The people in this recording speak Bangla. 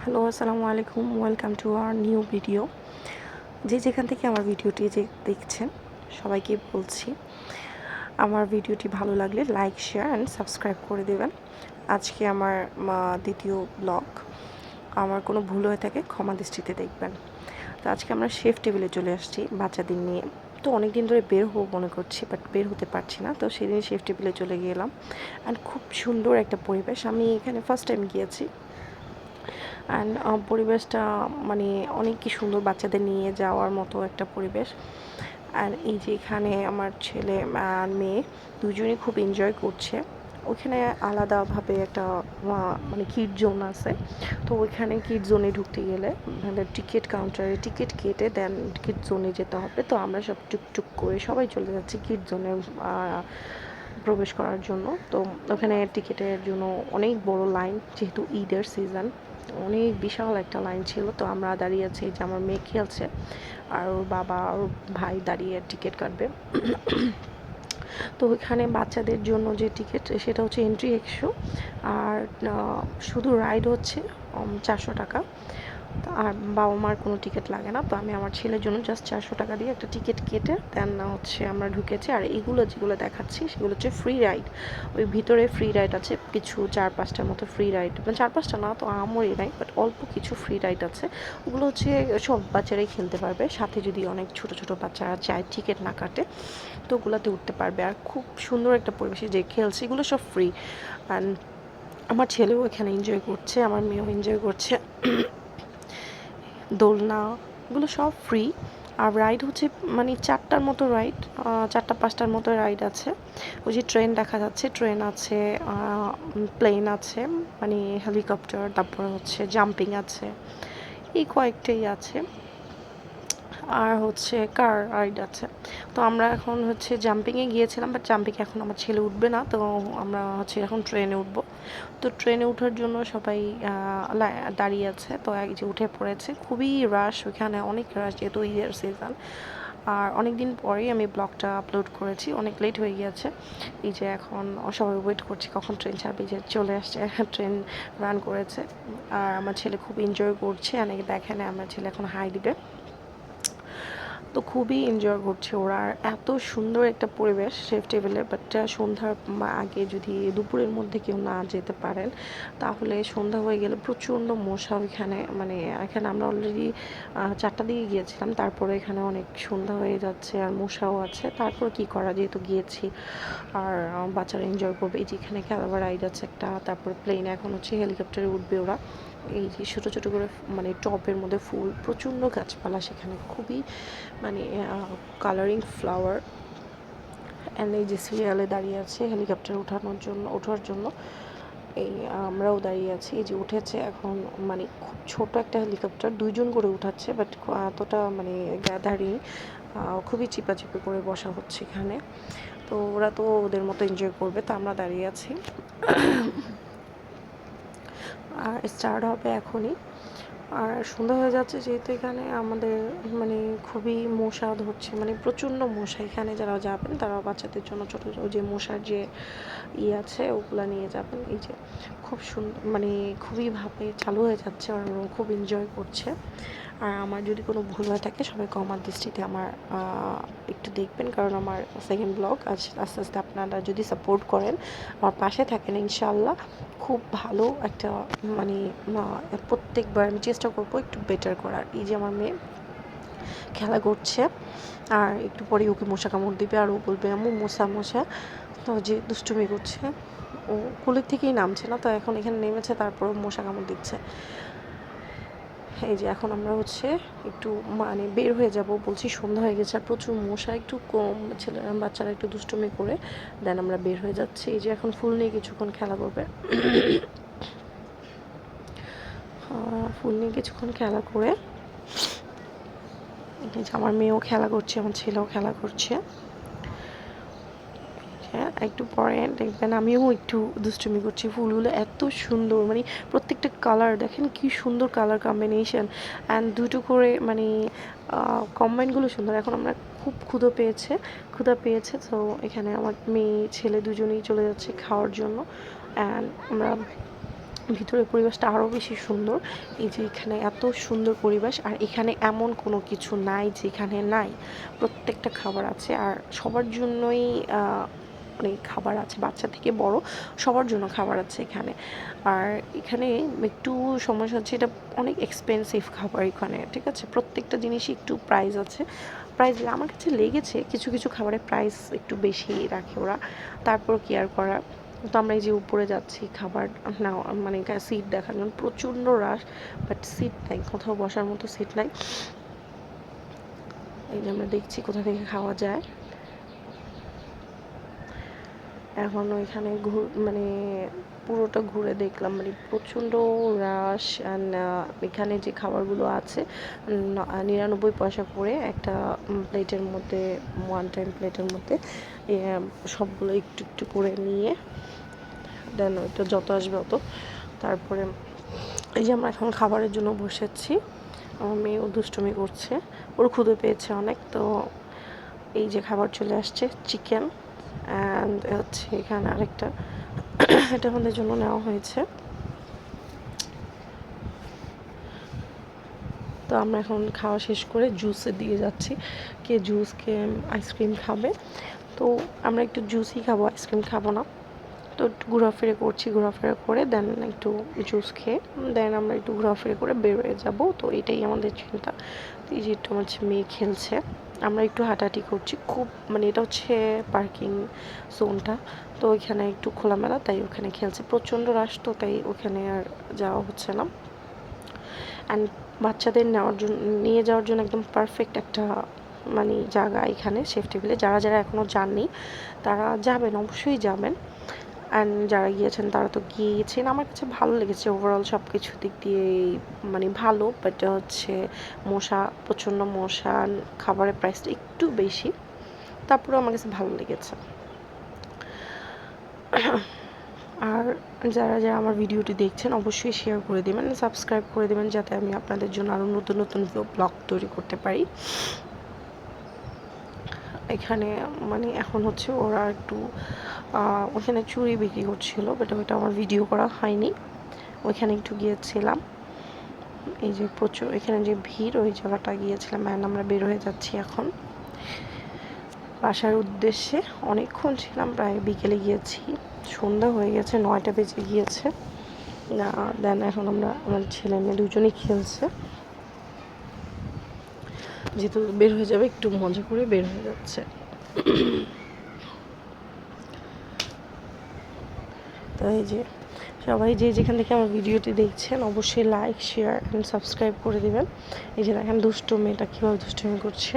হ্যালো, আসসালামু আলাইকুম। Welcome to our new video. যেখান থেকে আমার ভিডিওটি দেখছেন সবাইকে বলছি, আমার ভিডিওটি ভালো লাগলে লাইক, শেয়ার অ্যান্ড সাবস্ক্রাইব করে দেবেন। আজকে আমার দ্বিতীয় ব্লগ। আমার কোনো ভুল হয়ে থাকে ক্ষমা দৃষ্টিতে দেখবেন। তো আজকে আমরা শেফ টেবিলে চলে আসছি বাচ্চাদের নিয়ে। তো অনেক দিন ধরে বের হবো মনে করছি, বাট বের হতে পারছি না। তো সেদিন শেফ টেবিলে চলে গেলাম অ্যান্ড খুব সুন্দর একটা পরিবেশ। আমি এখানে ফার্স্ট টাইম গিয়েছি অ্যান্ড পরিবেশটা মানে অনেক কি সুন্দর, বাচ্চাদের নিয়ে যাওয়ার মতো একটা পরিবেশ। আর এই যে এখানে আমার ছেলে আর মেয়ে দুজনেই খুব এনজয় করছে। ওইখানে আলাদাভাবে একটা মানে কিড জোন আছে। তো ওইখানে কিড জোনে ঢুকতে গেলে মানে টিকিট কাউন্টারে টিকিট কেটে দেন কিড জোনে যেতে হবে। তো আমরা সব টুকটুক করে সবাই চলে যাচ্ছি কিড জোনে প্রবেশ করার জন্য। তো ওখানে টিকিটের জন্য অনেক বড় লাইন, যেহেতু ঈদের সিজন অনেক বিশাল একটা লাইন ছিল। তো আমরা দাঁড়িয়ে আছি, যে আমার মেয়ে খেলছে আর ওর বাবা ওর ভাই দাঁড়িয়ে টিকিট কাটবে। তো ওইখানে বাচ্চাদের জন্য যে টিকিট সেটা হচ্ছে এন্ট্রি 100, আর শুধু রাইড হচ্ছে 400 টাকা। আর বাবা মার কোনো টিকিট লাগে না। তো আমি আমার ছেলের জন্য জাস্ট 400 টাকা দিয়ে একটা টিকিট কেটে দেন হচ্ছে আমরা ঢুকেছি। আর এইগুলো যেগুলো দেখাচ্ছি সেগুলো হচ্ছে ফ্রি রাইড। ওই ভিতরে ফ্রি রাইড আছে কিছু 4-5টার মতো ফ্রি রাইড, মানে 4-5টা না, তো আমরই নাই, বাট অল্প কিছু ফ্রি রাইড আছে। ওগুলো হচ্ছে সব বাচ্চারাই খেলতে পারবে, সাথে যদি অনেক ছোট ছোট বাচ্চারা চায় টিকিট না কাটে তো ওগুলোতে উঠতে পারবে। আর খুব সুন্দর একটা পরিবেশে যে খেলছে, এগুলো সব ফ্রি। অ্যান্ড আমার ছেলেও এখানে এনজয় করছে, আমার মেয়েও এনজয় করছে। দোলনা এগুলো সব ফ্রি। আর রাইড হচ্ছে মানে 4টার মতো রাইড, 4টা-5টার মতো রাইড আছে। ওই যে ট্রেন দেখা যাচ্ছে, ট্রেন আছে, প্লেন আছে, মানে হেলিকপ্টার, তারপরে হচ্ছে জাম্পিং আছে, এই কয়েকটাই আছে। আর হচ্ছে কার রাইড আছে। তো আমরা এখন হচ্ছে জাম্পিংয়ে গিয়েছিলাম, বাট জাম্পিংয়ে এখন আমার ছেলে উঠবে না। তো আমরা হচ্ছে এখন ট্রেনে উঠবো। তো ট্রেনে ওঠার জন্য সবাই দাঁড়িয়ে আছে। তো এক যে উঠে পড়েছে, খুবই রাশ ওইখানে, অনেক রাশ যেহেতু ঈদের সিজন। আর অনেক দিন পরেই আমি ব্লগটা আপলোড করেছি, অনেক লেট হয়ে গিয়েছে। এই যে এখন সবাই ওয়েট করছি কখন ট্রেন ছাড়বে, যে চলে আসছে, ট্রেন রান করেছে। আর আমার ছেলে খুব এনজয় করছে, অনেক দেখেন আমার ছেলে এখন হাই দিবে। তো খুবই এনজয় করছে ওরা। আর এত সুন্দর একটা পরিবেশ শেফ টেবিলে, বাট সন্ধ্যার আগে যদি দুপুরের মধ্যে কেউ না যেতে পারেন তাহলে সন্ধ্যা হয়ে গেলে প্রচণ্ড মশা ওইখানে, মানে এখানে আমরা অলরেডি 4টার দিকে গিয়েছিলাম, তারপরে এখানে অনেক সন্ধ্যা হয়ে যাচ্ছে আর মশাও আছে। তারপর কি করা, যেহেতু গিয়েছি আর বাচ্চারা এনজয় করবে। এই যে এখানে খেলাবার রাইড আছে একটা, তারপর প্লেনে এখন হচ্ছে হেলিকপ্টারে উঠবে ওরা। এই যে ছোটো ছোটো করে মানে টবের মধ্যে ফুল, প্রচণ্ড গাছপালা সেখানে, খুবই মানে কালারিং ফ্লাওয়ার। অ্যান্ড এই যে সিরিয়ালে দাঁড়িয়ে আছে হেলিকপ্টার ওঠার জন্য এই আমরাও দাঁড়িয়ে আছি। এই যে উঠেছে এখন, মানে খুব ছোট একটা হেলিকপ্টার, 2জন করে উঠাচ্ছে, বাট এতটা মানে গ্যাদারিং, খুবই চিপাচিপি করে বসা হচ্ছে এখানে। তো ওরা তো ওদের মতো এনজয় করবে, তো আমরা দাঁড়িয়ে আছি। আর স্টার্ট হবে এখনই। আর সন্ধ্যা হয়ে যাচ্ছে যেহেতু এখানে আমাদের মানে খুবই মশা ধরছে, মানে প্রচণ্ড মশা। এখানে যারা যাবেন তারা বাচ্চাদের জন্য ছোটো ওই যে মশার যে আছে ওগুলো নিয়ে যাবেন। এই যে খুব সুন্দর, মানে খুবই ভাবে চালু হয়ে যাচ্ছে আর খুব এনজয় করছে। আর আমার যদি কোনো ভুল হয়ে থাকে সবাই ক্ষমার দৃষ্টিতে আমার একটু দেখবেন, কারণ আমার সেকেন্ড ব্লগ। আস্তে আস্তে আপনারা যদি সাপোর্ট করেন, আমার পাশে থাকেন, ইনশাল্লাহ খুব ভালো একটা মানে প্রত্যেকবার আমি চেষ্টা করবো একটু বেটার করার। এই যে আমার মেয়ে খেলা করছে, আর একটু পরে ওকে মশা কামড় দিবে আর ও বলবে আম্মু মশা মশা। তো যে দুষ্টুমি করছে, ও কোলের থেকেই নামছে না, তো এখন এখানে নেমেছে, তারপরও মশা কামড় দিচ্ছে। এই যে এখন আমরা হচ্ছে একটু মানে বের হয়ে যাব, বলছি সন্ধ্যা হয়ে গেছে আর প্রচুর মশা, একটু কম বাচ্চারা একটু দুষ্টুমি করে দেন আমরা বের হয়ে যাচ্ছি। এই যে এখন ফুল নিয়ে কিছুক্ষণ খেলা করবে, ফুল নিয়ে কিছুক্ষণ খেলা করে এই যে আমার মেয়েও খেলা করছে, আমার ছেলেও খেলা করছে। হ্যাঁ, একটু পরে দেখবেন আমিও একটু দুষ্টুমি করছি। ফুলগুলো এত সুন্দর, মানে প্রত্যেকটা কালার দেখেন কি সুন্দর কালার কম্বিনেশন, অ্যান্ড দুটো করে মানে কম্বাইনগুলো সুন্দর। এখন আমরা খুব ক্ষুধা পেয়েছে, তো এখানে আমার মেয়ে ছেলে দুজনেই চলে যাচ্ছে খাওয়ার জন্য। অ্যান্ড আমরা ভিতরের পরিবেশটা আরও বেশি সুন্দর। এই যে এখানে এত সুন্দর পরিবেশ, আর এখানে এমন কোনো কিছু নাই যেখানে নাই, প্রত্যেকটা খাবার আছে আর সবার জন্যই মানে খাবার আছে, বাচ্চা থেকে বড় সবার জন্য খাবার আছে এখানে। আর এখানে একটু সমস্যা হচ্ছে, এটা অনেক এক্সপেন্সিভ খাবার এখানে, ঠিক আছে, প্রত্যেকটা জিনিসই একটু প্রাইস আছে। প্রাইস আমার কাছে লেগেছে কিছু কিছু খাবারের প্রাইস একটু বেশি রাখে ওরা, তারপর কেয়ার করা। তো আমরা এই যে উপরে যাচ্ছি খাবার না, মানে সিট দেখার জন্য প্রচণ্ড রাশ, বাট সিট নাই, কোথাও বসার মতো সিট নাই। এই যে আমরা দেখছি কোথা থেকে খাওয়া যায়। এখন ওইখানে মানে পুরোটা ঘুরে দেখলাম, মানে প্রচণ্ড রাশ। অ্যান্ড এখানে যে খাবারগুলো আছে 99 পয়সা করে একটা প্লেটের মধ্যে, ওয়ান টাইম প্লেটের মধ্যে সবগুলো একটু একটু করে নিয়ে দেন ওইটা যত আসবে অত। তারপরে এই যে আমরা এখন খাবারের জন্য বসেছি, আমার মেয়েও দুষ্টুমি করছে, ওর ক্ষুদে পেয়েছে অনেক। তো এই যে খাবার চলে আসছে, চিকেন অ্যান্ড হচ্ছে এখানে আরেকটা এটা আমাদের জন্য নেওয়া হয়েছে। তো আমরা এখন খাওয়া শেষ করে জুসের দিকে যাচ্ছি, কে জুস কে আইসক্রিম খাবে। তো আমরা একটু জুসই খাবো, আইসক্রিম খাবো না। তো একটু ঘোরাফেরা করছি, ঘোরাফেরা করে দেন একটু জুস খেয়ে দেন আমরা একটু ঘোরাফেরা করে বের হয়ে যাবো। তো এটাই আমাদের চিন্তা। তো এই যে একটু আমার মেয়ে খেলছে, আমরা একটু হাঁটাহাঁটি করছি, খুব মানে এটা হচ্ছে পার্কিং জোনটা, তো ওইখানে একটু খোলামেলা, তাই ওখানে খেলছে, প্রচণ্ড রাশ তো তাই ওখানে আর যাওয়া হচ্ছে না। অ্যান্ড বাচ্চাদের নেওয়ার জন্য, নিয়ে যাওয়ার জন্য একদম পারফেক্ট একটা মানে জায়গা এখানে শেফ টেবিলে। যারা যারা এখনও যাননি তারা যাবেন, অবশ্যই যাবেন। অ্যান্ড যারা গিয়েছেন তারা তো গিয়েছেন। আমার কাছে ভালো লেগেছে ওভারঅল সব কিছু দিক দিয়েই, মানে ভালো, বাট হচ্ছে মশা, প্রচণ্ড মশা, খাবারের প্রাইসটা একটু বেশি, তারপরেও আমার কাছে ভালো লেগেছে। আর যারা যারা আমার ভিডিওটি দেখছেন অবশ্যই শেয়ার করে দেবেন, সাবস্ক্রাইব করে দেবেন, যাতে আমি আপনাদের জন্য আরও নতুন নতুন ব্লগ তৈরি করতে পারি। এখানে মানে এখন হচ্ছে ওরা একটু ওখানে চুড়ি বিক্রি করছিল, বাট ওইটা আমার ভিডিও করা হয়নি। ওইখানে একটু গিয়েছিলাম, এই যে প্রচুর এখানে যে ভিড়, ওই জায়গাটা গিয়েছিলাম। অ্যান্ড আমরা বের হয়ে যাচ্ছি এখন বাসার উদ্দেশ্যে। অনেকক্ষণ ছিলাম, প্রায় বিকেলে গিয়েছি, সন্ধ্যা হয়ে গেছে, 9টা বেজে গিয়েছে না। দেন এখন আমরা, আমার ছেলে মেয়ে দুজনেই খেলছে, যেহেতু বের হয়ে যাবে একটু মজা করে বের হয়ে যাচ্ছে। তো এই যে সবাই যে যেখান থেকে আমার ভিডিওটি দেখছেন অবশ্যই লাইক, শেয়ার অ্যান্ড সাবস্ক্রাইব করে দেবেন। এই যে দেখেন দুষ্টু মেয়েটা কীভাবে দুষ্টুমি করছে।